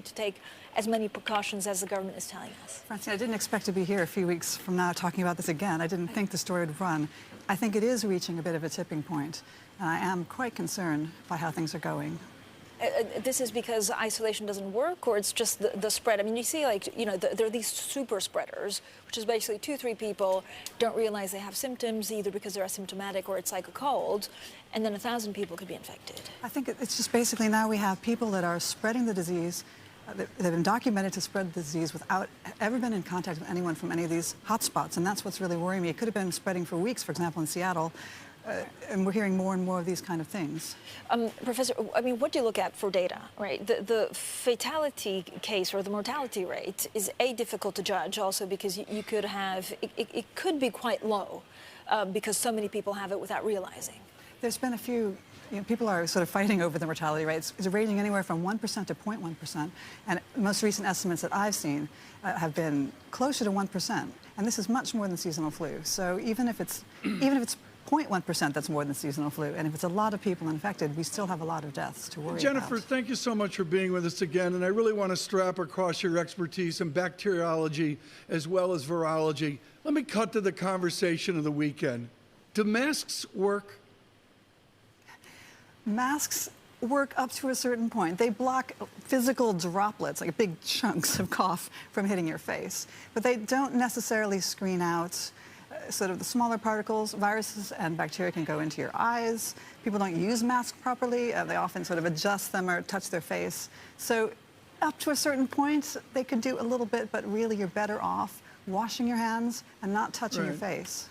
need to take as many precautions as the government is telling us. Francine, I didn't expect to be here a few weeks from now talking about this again. I didn't think the story would run. I think it is reaching a bit of a tipping point, and I am quite concerned by how things are going. This is because isolation doesn't work, or it's just the spread? I mean, you see, like, you know, there are these super spreaders, which is basically 2-3 people don't realize they have symptoms, either because they're asymptomatic or it's like a cold, and then 1,000 people could be infected. I think it's just basically now we have people that are spreading the disease. They've been documented to spread the disease without ever been in contact with anyone from any of these hotspots, and that's what's really worrying me. It could have been spreading for weeks, for example, in Seattle. And we're hearing more and more of these kind of things. Professor, I mean, what do you look at for data, right? The fatality case or the mortality rate is difficult to judge, also because you could have, it could be quite low because so many people have it without realizing. There's been a few, people are sort of fighting over the mortality rates. It's ranging anywhere from 1% to 0.1%. And most recent estimates that I've seen have been closer to 1%. And this is much more than seasonal flu. So even if it's 0.1%, that's more than seasonal flu. And if it's a lot of people infected, we still have a lot of deaths to worry about. Jennifer, thank you so much for being with us again. And I really want to strap across your expertise in bacteriology as well as virology. Let me cut to the conversation of the weekend. Do masks work? Masks work up to a certain point. They block physical droplets, like big chunks of cough, from hitting your face. But they don't necessarily screen out sort of the smaller particles. Viruses and bacteria can go into your eyes. People don't use masks properly. They often sort of adjust them or touch their face. So up to a certain point, they could do a little bit, but really you're better off washing your hands and not touching your face.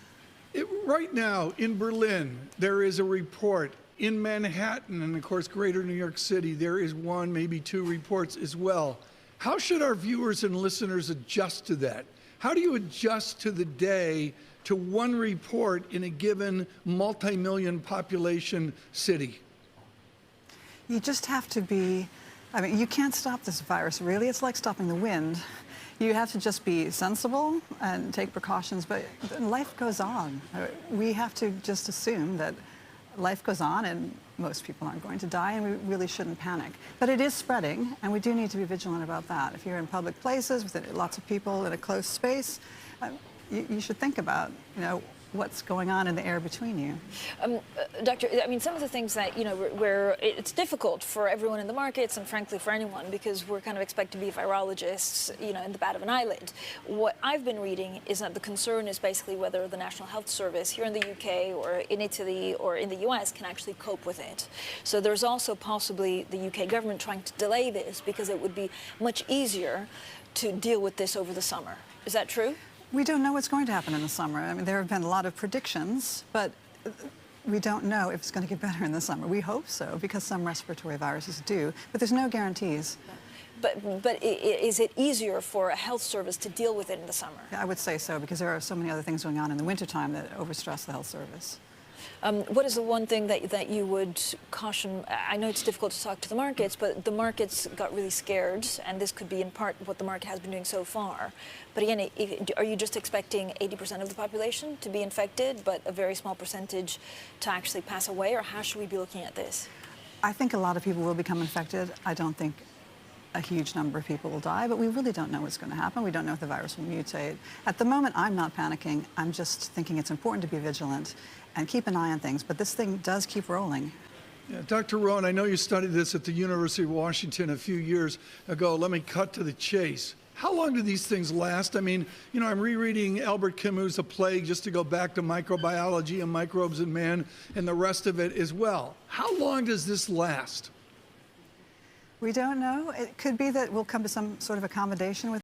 Right now in Berlin, there is a report. In Manhattan and, of course, greater New York City, there is one, maybe two reports as well. How should our viewers and listeners adjust to that? How do you adjust to the day to one report in a given multi-million population city? You just have to be, I mean, you can't stop this virus, really. It's like stopping the wind. You have to just be sensible and take precautions, but life goes on. We have to just assume that life goes on and most people aren't going to die, and we really shouldn't panic. But it is spreading, and we do need to be vigilant about that. If you're in public places with lots of people in a close space, you should think about, what's going on in the air between you. Doctor, I mean, some of the things that, where it's difficult for everyone in the markets and frankly for anyone, because we're kind of expected to be virologists, in the bat of an eyelid. What I've been reading is that the concern is basically whether the National Health Service here in the UK or in Italy or in the US can actually cope with it. So there's also possibly the UK government trying to delay this because it would be much easier to deal with this over the summer. Is that true? We don't know what's going to happen in the summer. I mean, there have been a lot of predictions, but we don't know if it's going to get better in the summer. We hope so, because some respiratory viruses do, but there's no guarantees. But is it easier for a health service to deal with it in the summer? I would say so, because there are so many other things going on in the wintertime that overstress the health service. What is the one thing that you would caution? I know it's difficult to talk to the markets, but the markets got really scared, and this could be in part what the market has been doing so far. But again, are you just expecting 80% of the population to be infected, but a very small percentage to actually pass away, or how should we be looking at this? I think a lot of people will become infected. I don't think a huge number of people will die, but we really don't know what's going to happen. We don't know if the virus will mutate. At the moment, I'm not panicking. I'm just thinking it's important to be vigilant and keep an eye on things, but this thing does keep rolling. Yeah, Dr. Rowan, I know you studied this at the University of Washington a few years ago. Let me cut to the chase. How long do these things last? I mean, I'm rereading Albert Camus' A Plague just to go back to microbiology and microbes in man and the rest of it as well. How long does this last? We don't know. It could be that we'll come to some sort of accommodation with